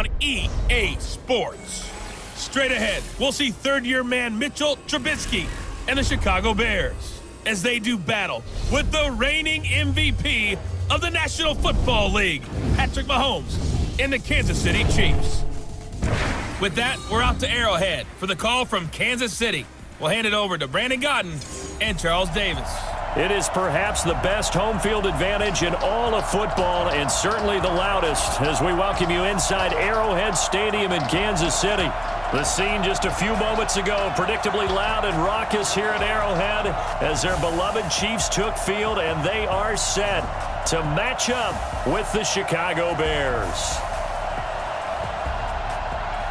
on EA Sports. Straight ahead, we'll see third-year man Mitchell Trubisky and the Chicago Bears as they do battle with the reigning MVP of the National Football League, Patrick Mahomes, and the Kansas City Chiefs. With that, we're out to Arrowhead for the call from Kansas City. We'll hand it over to Brandon Godden and Charles Davis. It is perhaps the best home field advantage in all of football, and certainly the loudest, as we welcome you inside Arrowhead Stadium in Kansas City. The scene just a few moments ago, predictably loud and raucous here at Arrowhead as their beloved Chiefs took field, and they are set to match up with the Chicago Bears.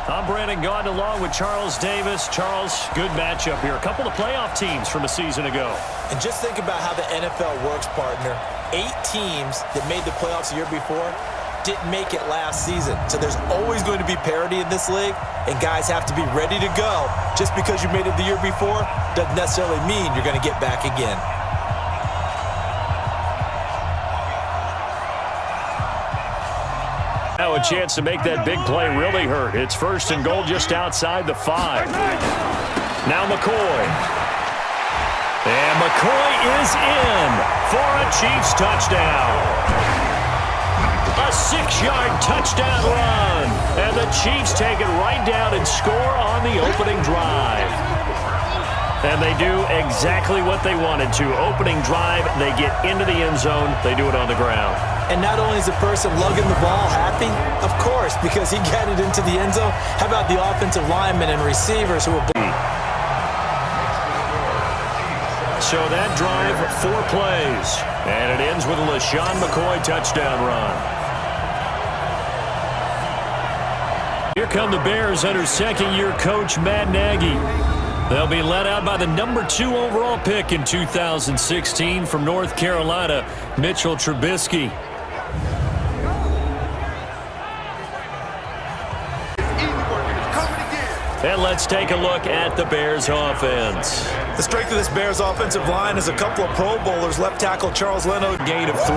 I'm Brandon Gaudin along with Charles Davis. Charles, good matchup here. A couple of playoff teams from a season ago. And just think about how the NFL works, partner. 8 teams that made the playoffs the year before didn't make it last season. So there's always going to be parity in this league, and guys have to be ready to go. Just because you made it the year before doesn't necessarily mean you're going to get back again. Now a chance to make that big play really hurt. It's first and goal just outside the 5. Now McCoy. And McCoy is in for a Chiefs touchdown. A 6-yard touchdown run. And the Chiefs take it right down and score on the opening drive. And they do exactly what they wanted to. Opening drive, they get into the end zone. They do it on the ground. And not only is the person lugging the ball happy, of course, because he got it into the end zone. How about the offensive linemen and receivers who are... So that drive, 4 plays. And it ends with a LeSean McCoy touchdown run. Here come the Bears under second-year coach Matt Nagy. They'll be led out by the number 2 overall pick in 2016 from North Carolina, Mitchell Trubisky. And let's take a look at the Bears offense. The strength of this Bears offensive line is a couple of Pro Bowlers. Left tackle Charles Leno, gain of 3.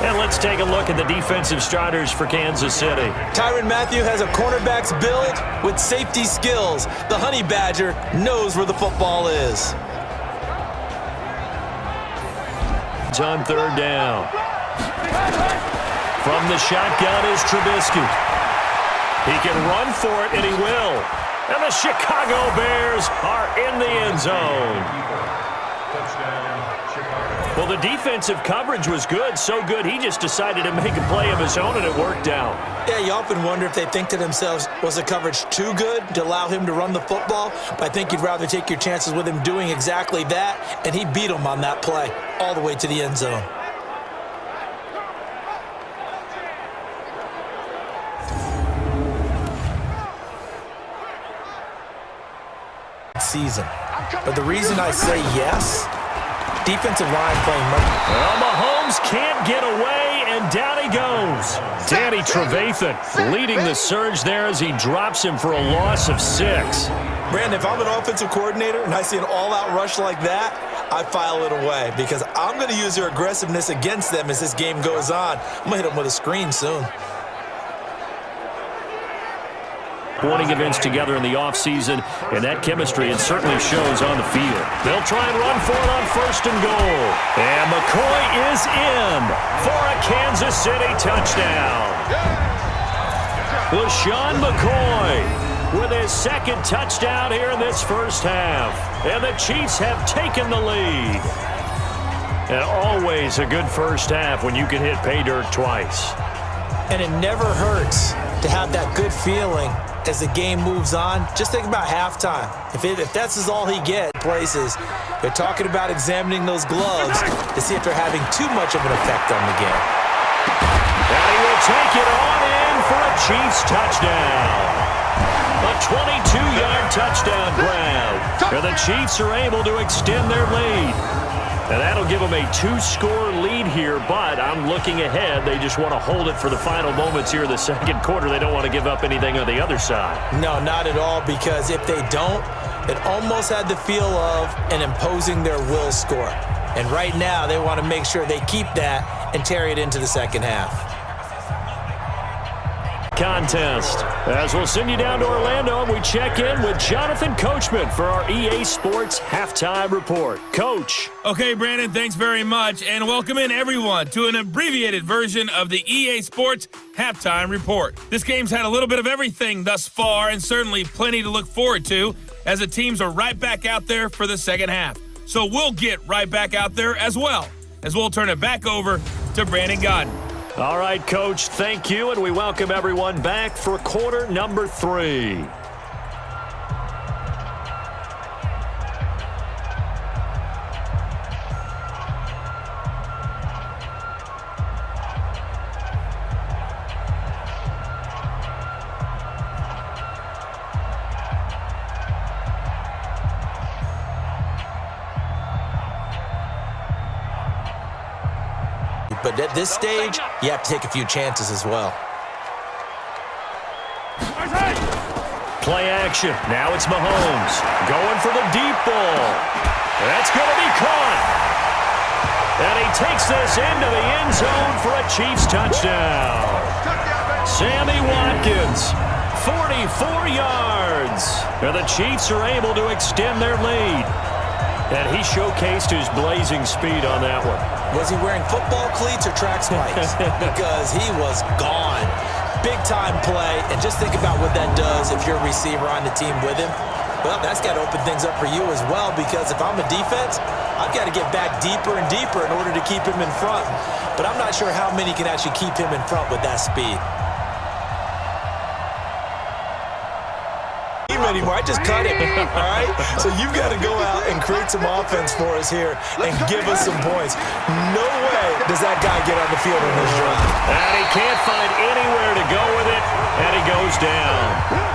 And let's take a look at the defensive starters for Kansas City. Tyrann Mathieu has a cornerback's build with safety skills. The Honey Badger knows where the football is. It's on third down. From the shotgun is Trubisky. He can run for it, and he will. And the Chicago Bears are in the end zone. Well, the defensive coverage was good, so good he just decided to make a play of his own, and it worked out. Yeah, you often wonder if they think to themselves, was the coverage too good to allow him to run the football? But I think you'd rather take your chances with him doing exactly that, and he beat him on that play all the way to the end zone. Season. But the reason I say yes, defensive line playing much. Well, Mahomes can't get away, and down he goes. Danny Trevathan leading the surge there as he drops him for a loss of 6. Brandon, if I'm an offensive coordinator and I see an all-out rush like that, I file it away because I'm going to use their aggressiveness against them as this game goes on. I'm going to hit them with a screen soon. Sporting events together in the offseason, and that chemistry, it certainly shows on the field. They'll try and run for it on first and goal. And McCoy is in for a Kansas City touchdown. LeSean McCoy with his second touchdown here in this first half. And the Chiefs have taken the lead. And always a good first half when you can hit pay dirt twice. And it never hurts to have that good feeling as the game moves on. Just think about halftime. If that's all he gets, places, they're talking about examining those gloves to see if they're having too much of an effect on the game. And he will take it on in for a Chiefs touchdown. A 22-yard touchdown grab. And the Chiefs are able to extend their lead. And that'll give them a 2-score lead here, but I'm looking ahead. They just want to hold it for the final moments here in the second quarter. They don't want to give up anything on the other side. No, not at all, because if they don't, it almost had the feel of an imposing their will score. And right now, they want to make sure they keep that and carry it into the second half. contest. As we'll send you down to Orlando, and we check in with Jonathan Coachman for our EA Sports Halftime Report. Coach. Okay, Brandon, thanks very much, and welcome in everyone to an abbreviated version of the EA Sports Halftime Report. This game's had a little bit of everything thus far, and certainly plenty to look forward to, as the teams are right back out there for the second half. So we'll get right back out there as well, as we'll turn it back over to Brandon Godden. All right, Coach, thank you, and we welcome everyone back for quarter number 3. But at this stage, you have to take a few chances as well. Play action. Now it's Mahomes going for the deep ball. That's going to be caught. And he takes this into the end zone for a Chiefs touchdown. Sammy Watkins, 44 yards. And the Chiefs are able to extend their lead. And he showcased his blazing speed on that one. Was he wearing football cleats or track spikes? Because he was gone. Big-time play, and just think about what that does if you're a receiver on the team with him. Well, that's got to open things up for you as well, because if I'm a defense, I've got to get back deeper and deeper in order to keep him in front. But I'm not sure how many can actually keep him in front with that speed. Anymore. I just cut it, all right? So you've got to go out and create some offense for us here and give us some points. No way does that guy get on the field on this drive. And he can't find anywhere to go with it, and he goes down.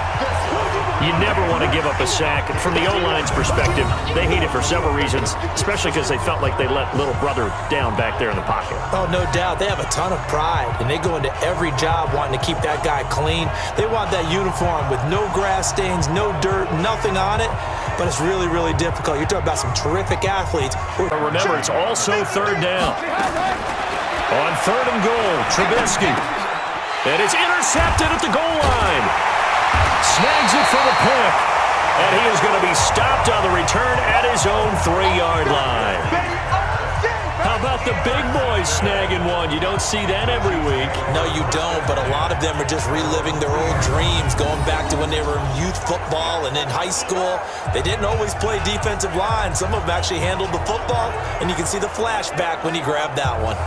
You never want to give up a sack. And from the O-line's perspective, they hate it for several reasons, especially because they felt like they let little brother down back there in the pocket. Oh, no doubt. They have a ton of pride, and they go into every job wanting to keep that guy clean. They want that uniform with no grass stains, no dirt, nothing on it, but it's really, really difficult. You're talking about some terrific athletes. But remember, it's also third down. On 3rd and goal, Trubisky. And it's intercepted at the goal line. Snags it for the pick. And he is going to be stopped on the return at his own 3-yard line. How about the big boys snagging one? You don't see that every week. No, you don't, but a lot of them are just reliving their old dreams, going back to when they were in youth football and in high school. They didn't always play defensive line. Some of them actually handled the football, and you can see the flashback when he grabbed that one.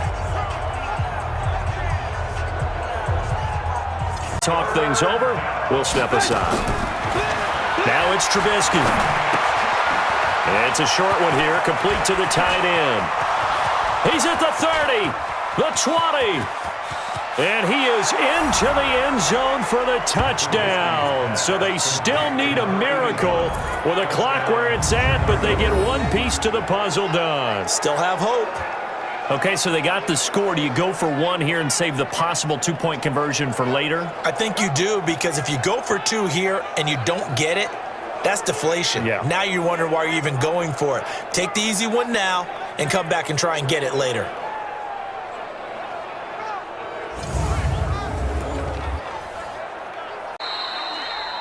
Talk things over. We'll step aside. Now it's Trubisky. And it's a short one here, complete to the tight end. He's at the 30, the 20, and he is into the end zone for the touchdown. So they still need a miracle with a clock where it's at, but they get one piece to the puzzle done. Still have hope. Okay, so they got the score. Do you go for one here and save the possible 2-point conversion for later? I think you do, because if you go for 2 here and you don't get it, that's deflation. Yeah. Now you're wondering why you're even going for it. Take the easy one now and come back and try and get it later.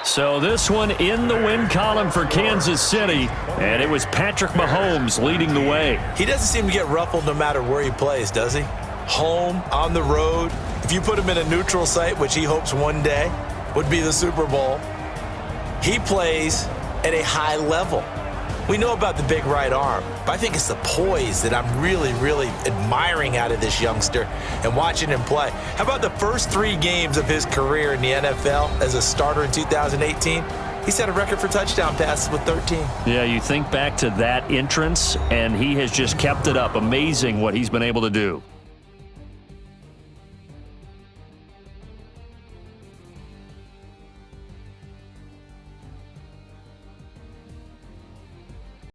So this one in the win column for Kansas City, and it was Patrick Mahomes leading the way. He doesn't seem to get ruffled no matter where he plays, does he? Home, on the road. If you put him in a neutral site, which he hopes one day would be the Super Bowl, he plays at a high level. We know about the big right arm, but I think it's the poise that I'm really, really admiring out of this youngster and watching him play. How about the first 3 games of his career in the NFL as a starter in 2018? He set a record for touchdown passes with 13. Yeah, you think back to that entrance, and he has just kept it up. Amazing what he's been able to do.